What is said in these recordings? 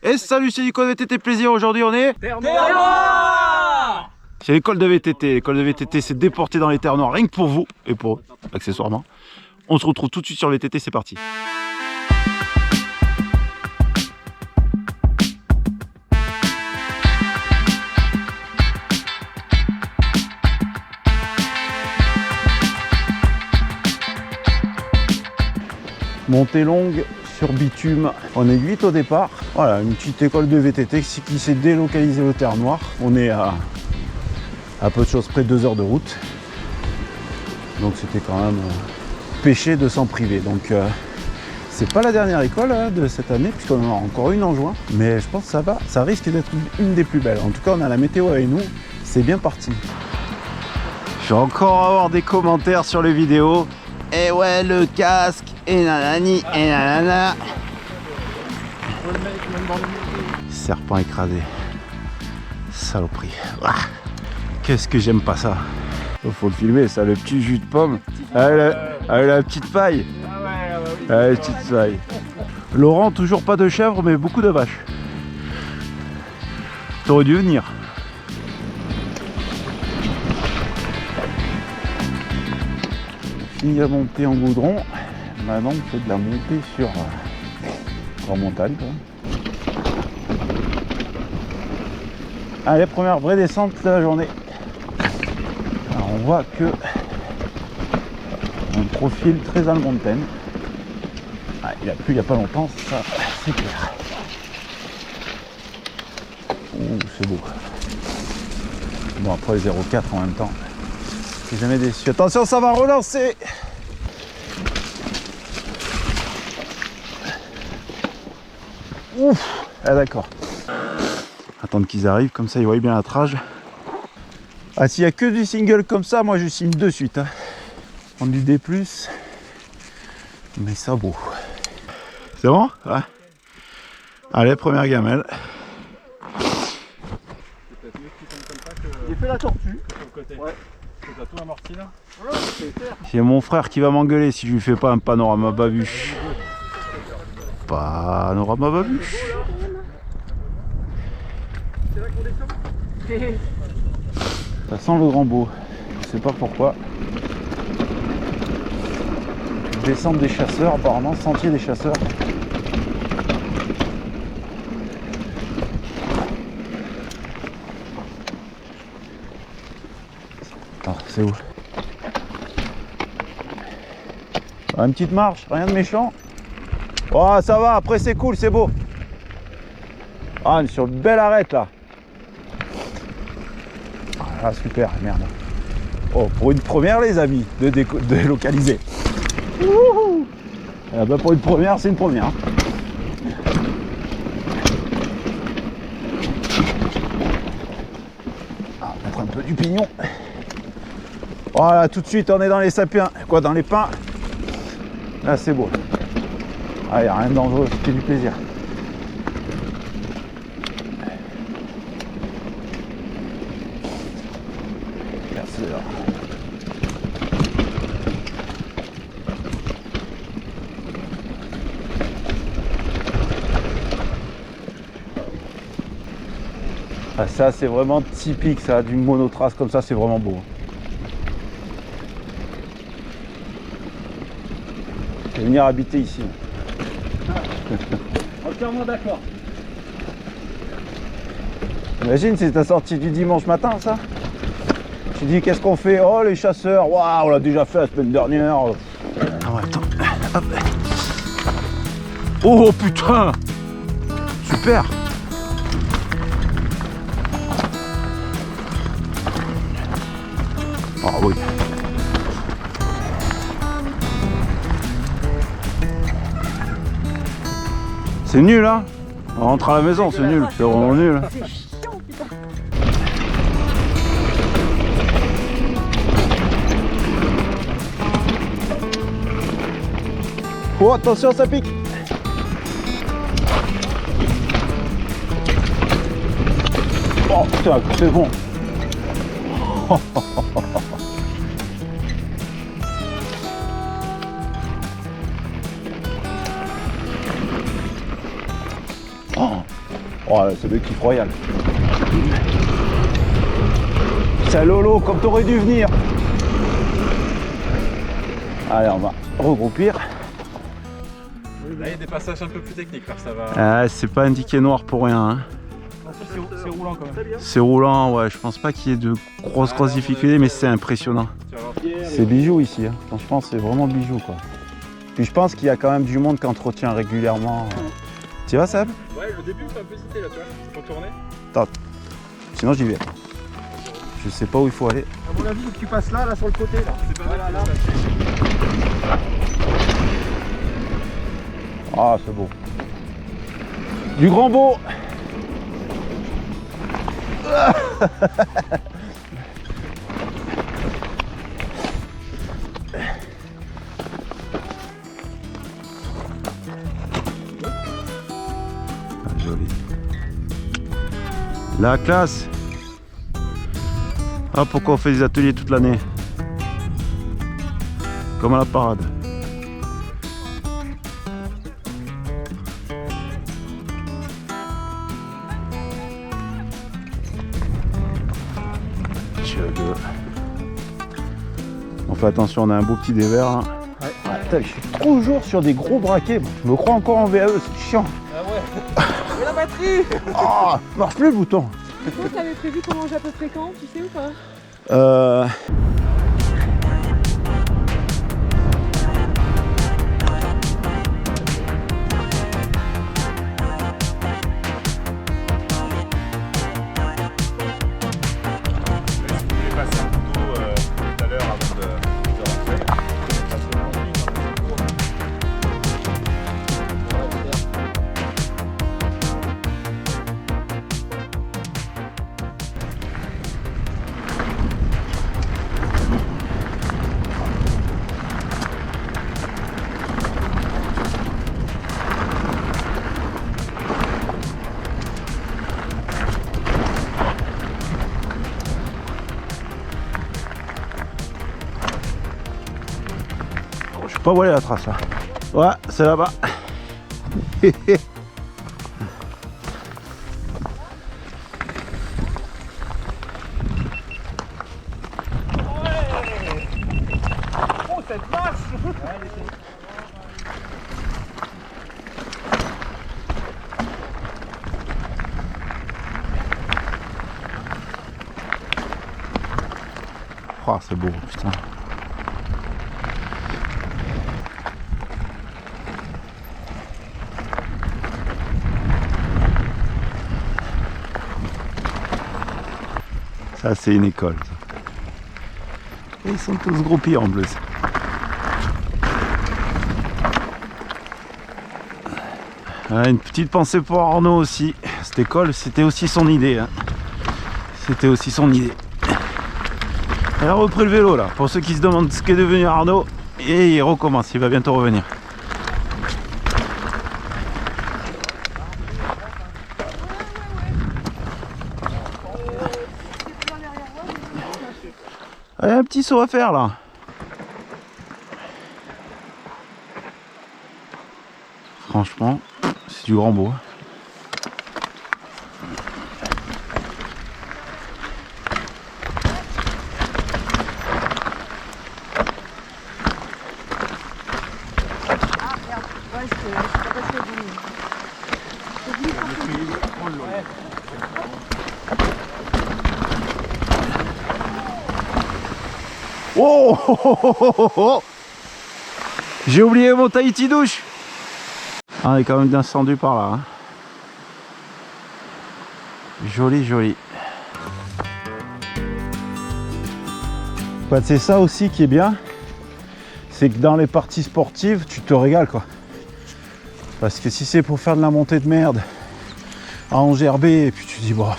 Et salut, c'est Nico de VTT Plaisir. Aujourd'hui, on est Terre Noire. c'est l'école de VTT. L'école de VTT s'est déportée dans les terres noires, rien que pour vous et pour eux, accessoirement. On se retrouve tout de suite sur le VTT, c'est parti. Montée longue sur bitume, on est 8 au départ. Voilà, une petite école de VTT qui s'est délocalisée aux terres noires. On est à peu de choses près 2 heures de route. Donc c'était quand même péché de s'en priver. Donc c'est pas la dernière école de cette année, puisqu'on en a encore une en juin. Mais je pense que ça risque d'être une des plus belles. En tout cas, on a la météo avec nous, c'est bien parti. Je vais encore avoir des commentaires sur les vidéos. Et ouais, le casque, et nanani, et nanana. Serpent écrasé. Saloperie. Ah, qu'est-ce que j'aime pas ça. Oh, faut le filmer, ça, le petit jus de pomme. Avec la petite paille. La petite paille. Laurent, toujours pas de chèvre, mais beaucoup de vaches. T'aurais dû venir. Fini la montée en goudron. Maintenant on fait de la montée sur en montagne quoi. Allez, première vraie descente de la journée. Alors on voit que un profil très à la montagne. Ah, il a plu il n'y a pas longtemps, ça c'est clair. Ouh, c'est beau. Bon, après les 0,4 en même temps. Je suis jamais déçu. Attention, ça va relancer. Ouf. Ah d'accord. Attendre qu'ils arrivent, comme ça ils voient bien la trage. Ah, s'il n'y a que du single comme ça, moi je signe de suite. Hein. Prendre du D+. Mais ça vaut. C'est bon? Ouais. Allez, première gamelle. J'ai fait la tortue. Ouais. Tout amorti là. C'est mon frère qui va m'engueuler si je lui fais pas un panorama babuche. Panorama babuche. Ça sent le grand beau. Je sais pas pourquoi. Descente des chasseurs, apparemment, sentier des chasseurs. Ah, c'est où? Une petite marche, rien de méchant. Oh, ça va, après c'est cool, c'est beau. Ah, on est sur une belle arête là. Ah, super, merde. Oh, pour une première, les amis, de délocaliser. Ah bah pour une première, c'est une première. Ah, mettre un peu du pignon. Voilà, tout de suite, on est dans les sapiens. Quoi, dans les pins? Là, c'est beau. Ah, il n'y a rien de dangereux, c'était du plaisir. Merci. Ah, ça, c'est vraiment typique, ça, du monotrace comme ça, c'est vraiment beau. Je vais venir habiter ici. Entièrement d'accord. Imagine, c'est ta sortie du dimanche matin, ça. Tu dis, qu'est-ce qu'on fait? Oh, les chasseurs. Waouh, on l'a déjà fait la semaine dernière. Ah ouais, attends. Hop. Oh, putain. Super. Ah oui. C'est nul hein. On rentre à la maison, c'est nul, c'est vraiment nul. C'est chiant, putain. Oh attention, ça pique. Oh putain, c'est bon. Oh, Oh, c'est le kiff royal. C'est Lolo, comme t'aurais dû venir. Allez, on va regroupir. Là, il y a des passages un peu plus techniques, là, ça va. Ah, c'est pas indiqué noir pour rien. Hein. C'est roulant quand même. C'est roulant, ouais. Je pense pas qu'il y ait de grosses difficultés, mais c'est impressionnant. C'est bijou ici. Hein. Franchement, c'est vraiment bijou, quoi. Puis je pense qu'il y a quand même du monde qui entretient régulièrement. Tu vas, Seb? Ouais, le début, t'as un peu hésité là, tu vois. Faut tourner. Attends. Sinon, j'y vais. Je sais pas où il faut aller. À mon avis, faut que tu passes là sur le côté. Là. C'est pas voilà, là. Ah, c'est beau. Du grand beau. Joli. La classe. Ah, pourquoi on fait des ateliers toute l'année? Comme à la parade. On fait attention, on a un beau petit dévers là. Ouais. Ah, putain, je suis toujours sur des gros braquets. Je me crois encore en VAE, c'est chiant. Ah ouais. Et la batterie. Ah, marche plus le bouton. Du coup, t'avais prévu qu'on mange à peu près quand, tu sais ou pas? Je sais pas où aller la trace là. Ouais, c'est là-bas. Oh, cette vache. Oh, c'est beau, putain. Ça, c'est une école. Ça. Et ils sont tous groupés en plus. Une petite pensée pour Arnaud aussi. Cette école, c'était aussi son idée. Hein. C'était aussi son idée. Elle a repris le vélo là. Pour ceux qui se demandent ce qu'est devenu Arnaud, et il recommence. Il va bientôt revenir. Il y a un petit saut à faire là. Franchement, c'est du grand beau. Oh, oh, oh, oh, oh, oh. J'ai oublié mon Tahiti douche. Ah, on est quand même descendu par là. Hein. Joli, joli. C'est ça aussi qui est bien. C'est que dans les parties sportives, tu te régales quoi. Parce que si c'est pour faire de la montée de merde à engerber, et puis tu dis bon,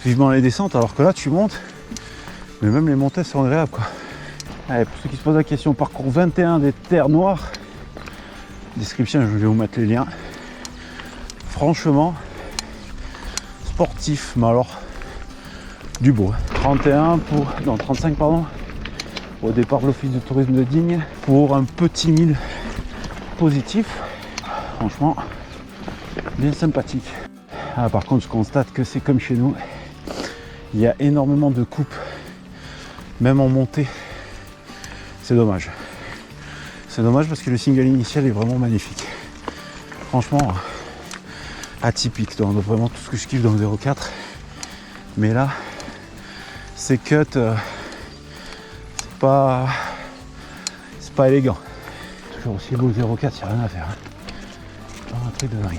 vivement les descentes, alors que là tu montes, mais même les montées sont agréables quoi. Allez, pour ceux qui se posent la question, parcours 21 des terres noires, description, je vais vous mettre les liens. Franchement, sportif, mais alors du beau. 31 pour, non 35 pardon, au départ de l'office de tourisme de Digne pour un petit 1000 positif. Franchement, bien sympathique. Ah, par contre, je constate que c'est comme chez nous. Il y a énormément de coupes, même en montée. C'est dommage. C'est dommage parce que le single initial est vraiment magnifique. Franchement, atypique dans vraiment tout ce que je kiffe dans le 0.4. Mais là, ces cuts, c'est pas élégant. Toujours aussi beau le 0.4, il n'y a rien à faire. Hein. Un truc de dingue.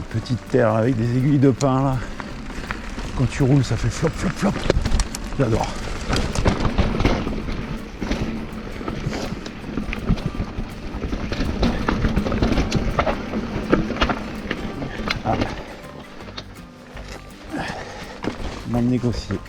Petite terre avec des aiguilles de pin là. Quand tu roules, ça fait flop, flop, flop. J'adore. Ah. Mal négocié.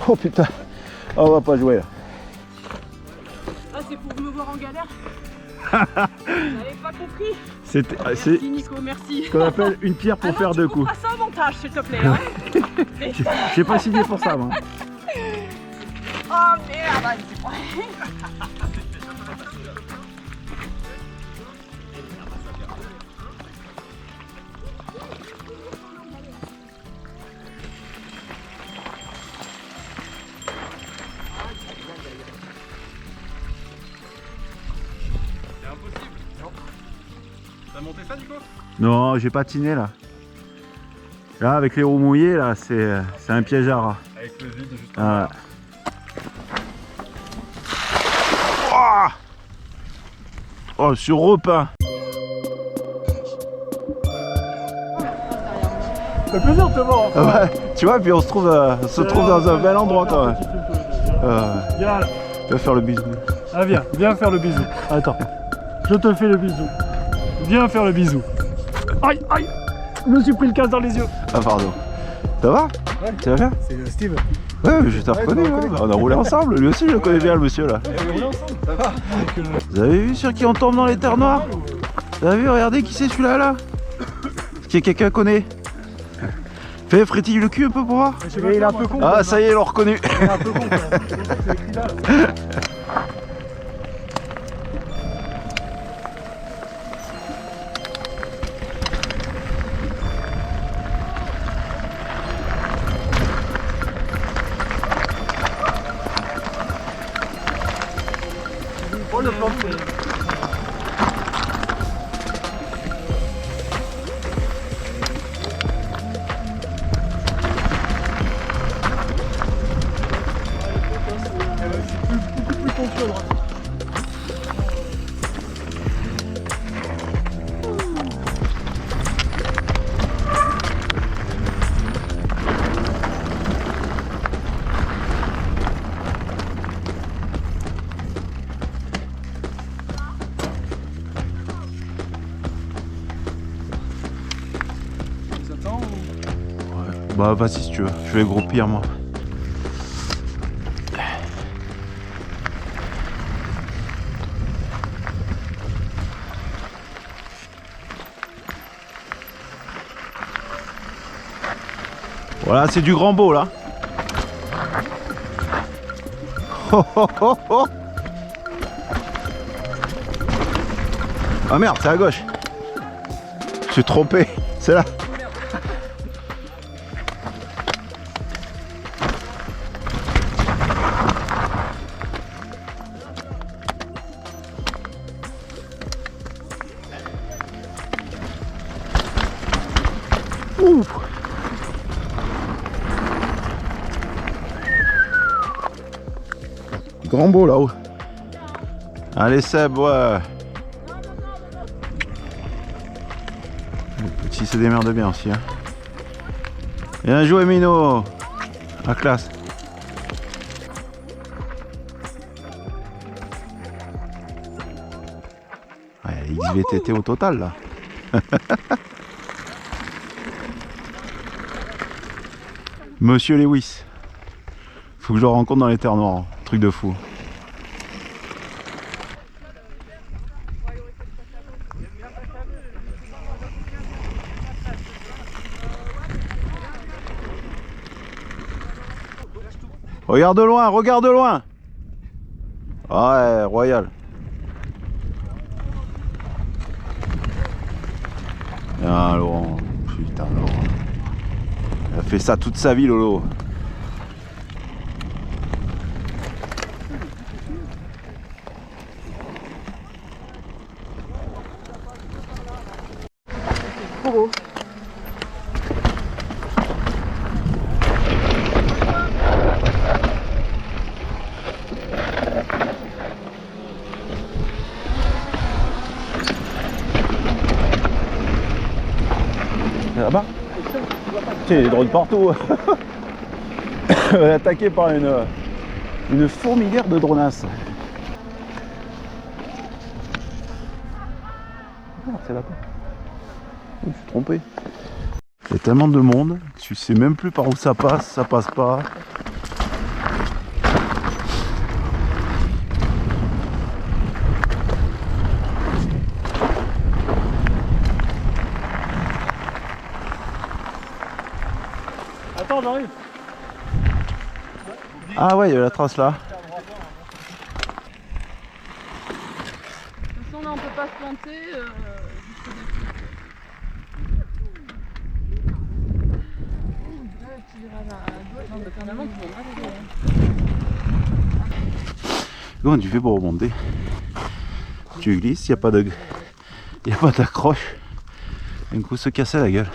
Oh putain, oh, on va pas jouer là. Ah, c'est pour me voir en galère. J'avais pas compris. C'est Merci Nico, merci. ce qu'on appelle une pierre pour faire deux coups. Tu ça au montage, s'il te plaît. Hein. J'ai pas signé pour ça, moi. Oh merde, c'est pas... C'est impossible. Non. T'as monté ça, Nico? Non, j'ai patiné là. Là, avec les roues mouillées, là, c'est un piège à rats. Avec le vide juste Ah. Oh, sur repeint. Ça fait plaisir de te voir. Ah ouais, tu vois, puis on se trouve dans un bel endroit quand même. Viens là. Tu vas faire le bisou. Ah viens faire le bisou. Attends, je te fais le bisou. Viens faire le bisou. Aïe, aïe. Je me suis pris le casse dans les yeux. Ah pardon. Ça va? Ouais. Tu vas bien? C'est Steve. Ouais, mais je te reconnais, tu me ouais. reconnais. On a roulé ensemble, lui aussi je le connais bien le monsieur là. On est ensemble. Ça va. Vous avez vu sur qui on tombe dans les terres noires? Vous avez vu, regardez qui c'est celui-là là? Qui quelqu'un connaît? Fais frétille le cul un peu pour voir. Il est un peu con. Ah ça y est, ils l'ont reconnu. Il est un peu con. C'est écrit là. Oh le plan de feu. Beaucoup plus confiant à droite. Ils attendent ou... Bah vas-y si tu veux, je vais groupir moi. Voilà, c'est du grand beau là. Oh, oh, oh, oh. Ah merde, c'est à gauche. Je suis trompé, c'est là. Ouh. Grand beau là-haut. Allez Seb, ouais. Le petit se démerde bien aussi. Hein. Bien joué Mino. La classe. XVTT au total là. Monsieur Lewis. Faut que je le rencontre dans les terres noires. Truc de fou. Regarde de loin, regarde de loin. Ouais, royal. Ah Laurent, putain Laurent. Elle a fait ça toute sa vie Lolo. Là-bas. Tiens, il y a des drones partout. On est attaqué par une fourmilière de dronasses. Ah, c'est là-bas. Je me suis trompé. Il y a tellement de monde, tu sais même plus par où ça passe pas. Attends, j'arrive. Ah ouais, il y a la trace là. De toute façon, là, on peut pas se planter. Comment tu fais pour remonter? Tu glisses, il n'y a pas d'accroche. Un coup se casser la gueule.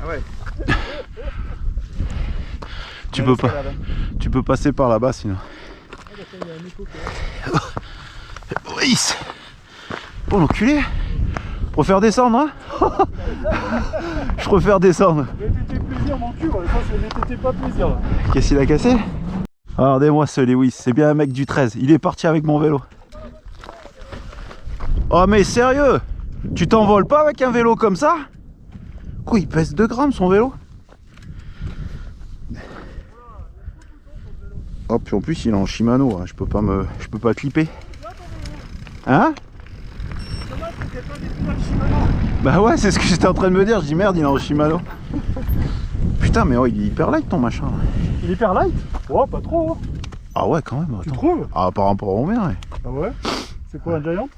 Ah ouais. Tu peux passer par là-bas sinon. Oui. Oh l'enculé. Je préfère descendre hein. Je préfère descendre. VTT plaisir mon cul, ouais. Ça c'est VTT pas plaisir là. Qu'est-ce qu'il a cassé? Regardez-moi ce Lewis, c'est bien un mec du 13. Il est parti avec mon vélo. Oh mais sérieux? Tu t'envoles pas avec un vélo comme ça? Quoi, il pèse 2 grammes son vélo? Oh puis en plus il est en Shimano, hein. Je peux pas clipper. Hein? Bah ouais, c'est ce que j'étais en train de me dire, je dis merde, il est en Shimano. Putain mais oh, il est hyper light ton machin. Il est hyper light? Oh pas trop. Ah ouais quand même. Tu attends. trouves? Ah par rapport au mien ouais. Ah ouais? C'est quoi un Giant?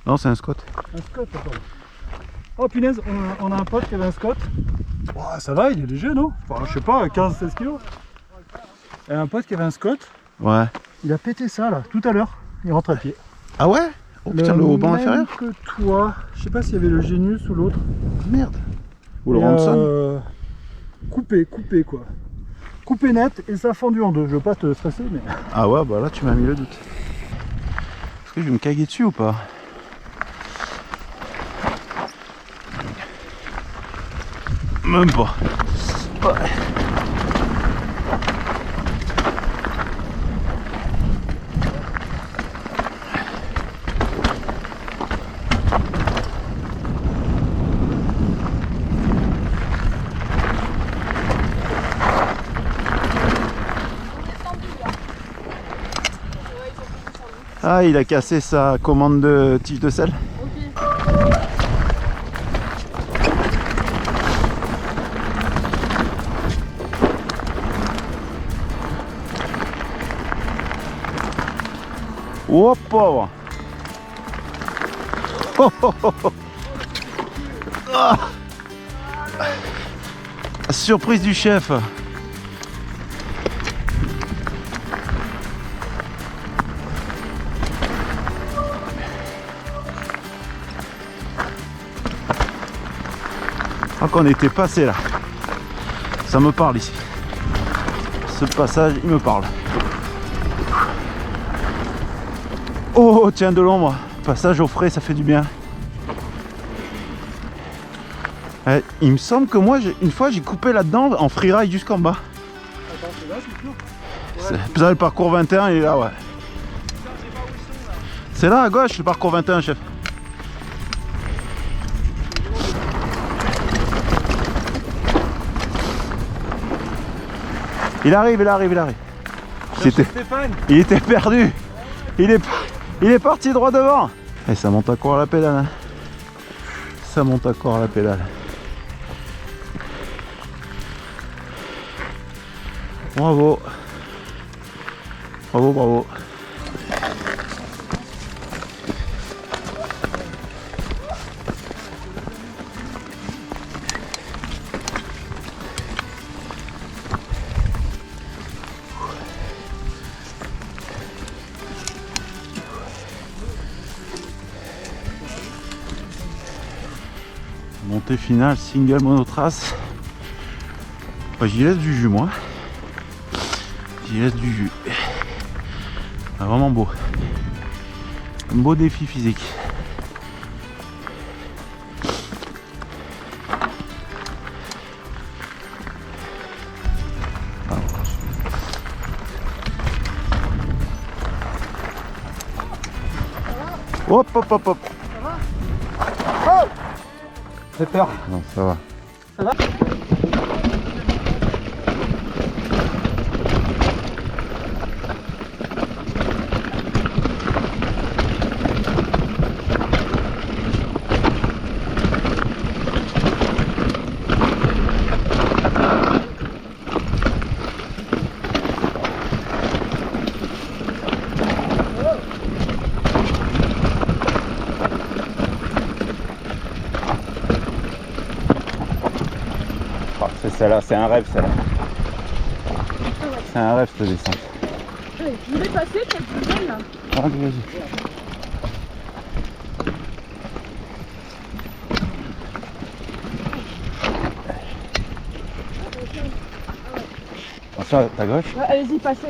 Non c'est un Scott. Un Scott, attends. Oh punaise, on a un pote qui avait un Scott. Oh, ça va, il est léger non? Enfin je sais pas, 15-16 kg. Et un pote qui avait un Scott, Ouais. il a pété ça là, tout à l'heure. Il rentre à pied. Ah ouais? Oh putain le haut banc même inférieur? que toi. Je sais pas s'il y avait le Genius ou l'autre. Merde. Ou le Et, Ransom. Coupé quoi. Coupé net et ça a fendu en deux. Je veux pas te stresser mais... Ah ouais bah là tu m'as mis le doute. Est-ce que je vais me caguer dessus ou pas? Même pas. Ouais. Ah, il a cassé sa commande de tige de sel. Oh pauvre. Oh, oh, oh, oh. Ah. Surprise du chef. Je crois qu'on était passé là. Ça me parle ici. Ce passage, il me parle. Oh, tiens, de l'ombre. Passage au frais, ça fait du bien. Il me semble que moi, une fois, j'ai coupé là-dedans en freeride jusqu'en bas. Attends, c'est là, c'est sûr. Ça, le parcours 21, il est là, ouais. C'est là à gauche le parcours 21, chef. Il arrive. Il était perdu. Il est parti droit devant. Et ça monte encore à la pédale. Hein. Ça monte encore à la pédale. Bravo. Bravo. Montée finale, single monotrace. J'y laisse du jus moi. Ah, vraiment beau. Un beau défi physique. Hop. J'ai peur. Non, ça va. Ça va? C'est celle-là, c'est un rêve celle-là. C'est un rêve cette descente. Je voulais passer quelques zones là. Vas-y. Attention à ta gauche. Ouais, allez-y, passez.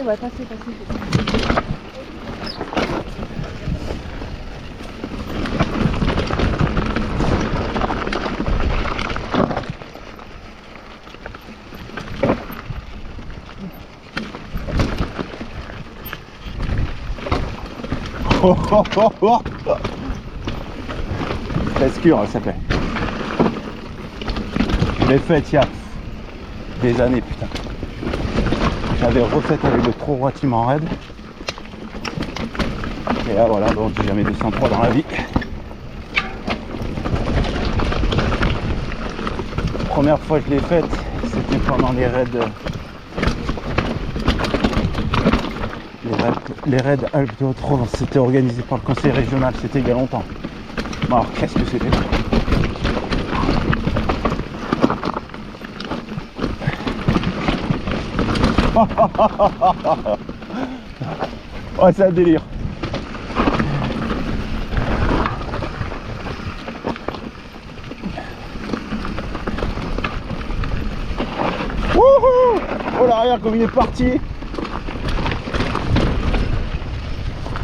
Prescure, elle s'appelle. Je l'ai faite il y a des années, putain. J'avais refaite avec le trop relativement raide. Et là voilà, bon, j'ai jamais 203 dans la vie. La première fois que je l'ai faite, c'était pendant les raids. Les raids Alpes de Haute-Provence, c'était organisé par le conseil régional, c'était il y a longtemps. Bon, alors qu'est-ce que c'était? Oh, c'est un délire. Wouhou! Oh l'arrière comme il est parti.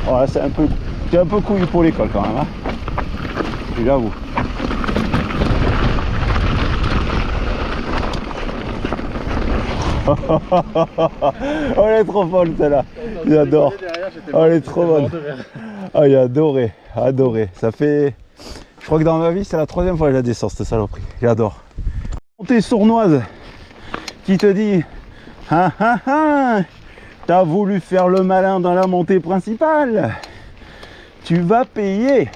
Voilà, c'est un peu couillu pour l'école quand même, hein. J'avoue. Oh, elle est trop folle celle-là. J'adore. Oh, elle est trop bonne. Oh, il a adoré. Ça fait... Je crois que dans ma vie, c'est la 3e fois que je la descends cette saloperie. J'adore. Montée sournoise qui te dit t'as voulu faire le malin dans la montée principale, tu vas payer.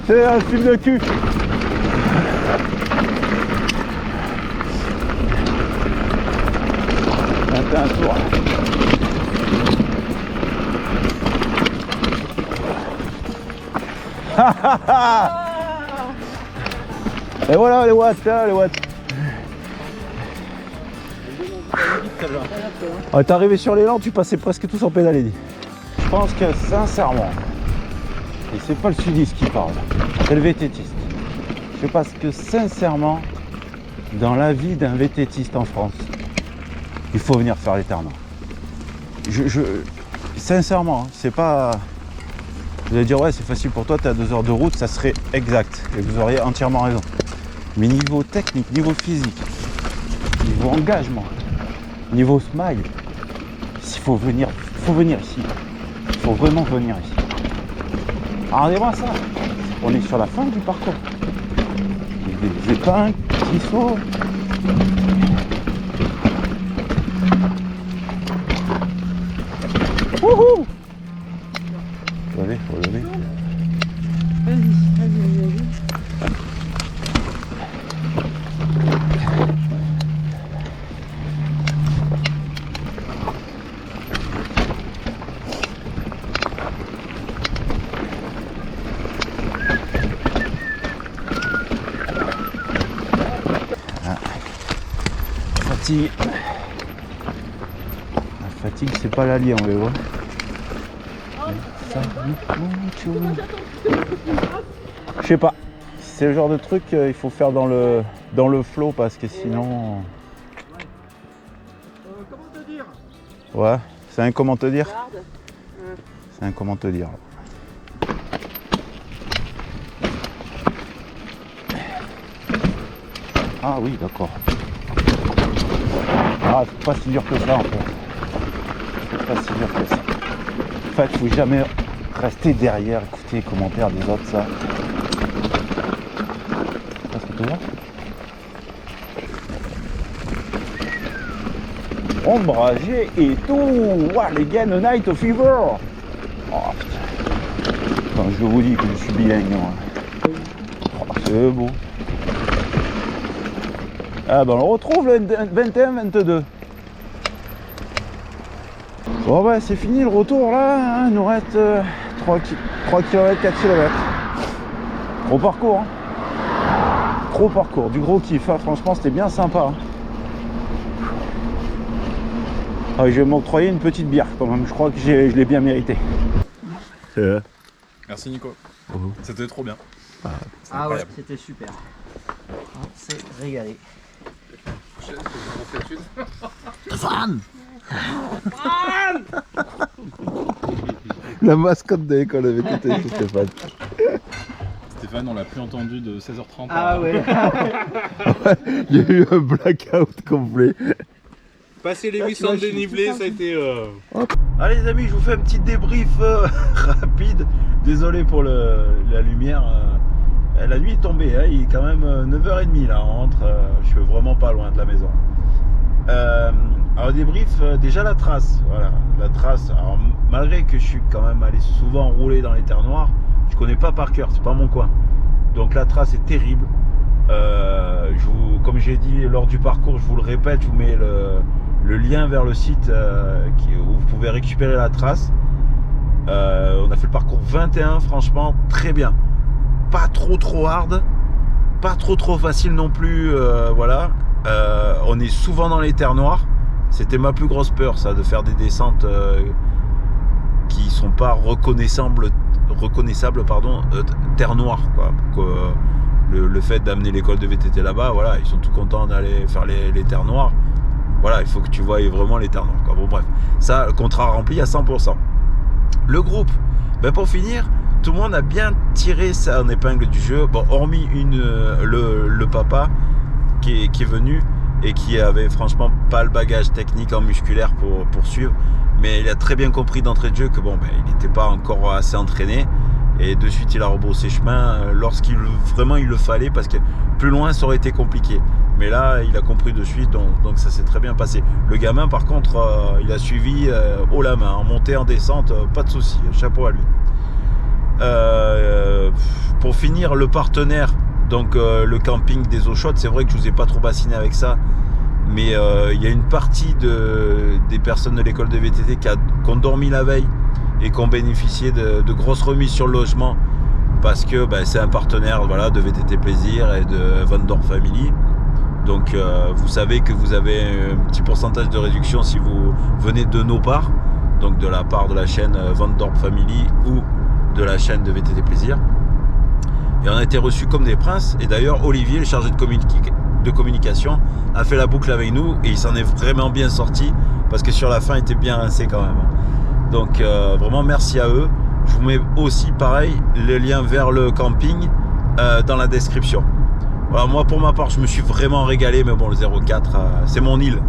C'est un film de cul. C'est un tour. Et voilà les watts, hein, les watts. Ouais, t'es arrivé sur l'élan, tu passais presque tous en pédale, Eddy. Je pense que sincèrement, et c'est pas le sudiste qui parle, c'est le VTTiste. Je pense que sincèrement, dans la vie d'un VTTiste en France, il faut venir faire les Terres Noires. Sincèrement, c'est pas... Vous allez dire, ouais, c'est facile pour toi, tu as 2 heures de route, ça serait exact. Et vous auriez entièrement raison. Mais niveau technique, niveau physique, niveau engagement, niveau smile, il faut venir ici. Il faut vraiment venir ici. Regardez-moi ça. On est sur la fin du parcours. Des épingles, petits sauts. Wouhou! Faut lever. Vas-y. La fatigue, c'est pas l'allié, on les voit. Je sais pas. C'est le genre de truc qu'il faut faire dans le flow parce que sinon. Comment te dire? Ouais, c'est un comment te dire. C'est un comment te dire. Ah oui, d'accord. Ah, c'est pas si dur que ça en fait. C'est pas si dur que ça. En fait, faut jamais rester derrière, écouter les commentaires des autres, ça. Est-ce que tu vois? Ombragé et tout. Ouah, les gars, no night of fever. Oh putain. Quand je vous dis que je suis bilingue, moi. Oh, c'est beau. Ah ben on le retrouve le 21-22. Bon bah c'est fini le retour là, hein. Il nous reste 3 km, 4 km. Gros parcours, hein. Gros parcours, du gros kiff, hein. Franchement c'était bien sympa. Hein. Ah, je vais m'octroyer une petite bière quand même, je crois que je l'ai bien mérité. Merci Nico. C'était trop bien. Ah ouais, c'était super. On s'est régalé. La mascotte de l'école de VTT, c'est Stéphane. Stéphane, on l'a plus entendu de 16h30. Ah ouais. Il y a eu un blackout complet. Passer les 800 dénivelés, ça a été... Allez les amis, je vous fais un petit débrief rapide. Désolé pour la lumière. La nuit est tombée, hein. Il est quand même 9h30 là, on rentre. Je suis vraiment pas loin de la maison. Alors débrief, déjà la trace. Voilà, la trace. Alors malgré que je suis quand même allé souvent rouler dans les Terres Noires, je connais pas par cœur, c'est pas mon coin. Donc la trace est terrible. Comme j'ai dit lors du parcours, je vous le répète, je vous mets le lien vers le site où vous pouvez récupérer la trace. On a fait le parcours 21, franchement très bien. Pas trop hard, pas trop facile non plus, voilà. On est souvent dans les Terres Noires. C'était ma plus grosse peur, ça, de faire des descentes qui sont pas reconnaissables, Terre Noire, quoi. Le fait d'amener l'école de VTT là-bas, voilà, ils sont tout contents d'aller faire les Terres Noires. Voilà, il faut que tu voies vraiment les Terres Noires, quoi. Bon bref, ça, le contrat rempli à 100%. Le groupe, ben pour finir, tout le monde a bien tiré son épingle du jeu. Bon, hormis le papa qui est venu et qui avait franchement pas le bagage technique en musculaire pour suivre, mais il a très bien compris d'entrée de jeu que bon, ben, il n'était pas encore assez entraîné et de suite il a rebroussé chemin lorsqu'il vraiment il le fallait, parce que plus loin ça aurait été compliqué, mais là il a compris de suite, donc ça s'est très bien passé. Le gamin par contre il a suivi haut la main, en montée, en descente, pas de souci, chapeau à lui. Pour finir, le partenaire, donc le camping des eaux chaudes, c'est vrai que je vous ai pas trop bassiné avec ça, mais il y a une partie des personnes de l'école de VTT qui ont dormi la veille et qui ont bénéficié de grosses remises sur le logement, parce que ben, c'est un partenaire, voilà, de VTT Plaisir et de Van Dorn Family. Donc vous savez que vous avez un petit pourcentage de réduction si vous venez de nos parts, donc de la part de la chaîne Van Dorp Family ou de la chaîne de VTT Plaisir. Et on a été reçus comme des princes. Et d'ailleurs Olivier, le chargé de communication, a fait la boucle avec nous et il s'en est vraiment bien sorti parce que sur la fin il était bien rincé quand même. Donc vraiment merci à eux. Je vous mets aussi pareil le lien vers le camping dans la description. Voilà, moi pour ma part je me suis vraiment régalé, mais bon, le 04 c'est mon île.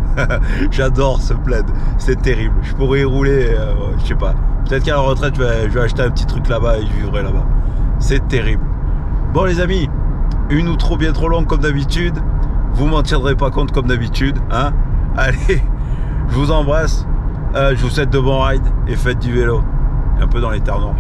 J'adore ce plaid, c'est terrible. Je pourrais y rouler, je sais pas, peut-être qu'à la retraite je vais acheter un petit truc là-bas et je vivrai là-bas. C'est terrible. Bon les amis, une outro bien trop longue comme d'habitude, vous m'en tiendrez pas compte comme d'habitude, hein. Allez, je vous embrasse, je vous souhaite de bons rides et faites du vélo, un peu dans les terres noires.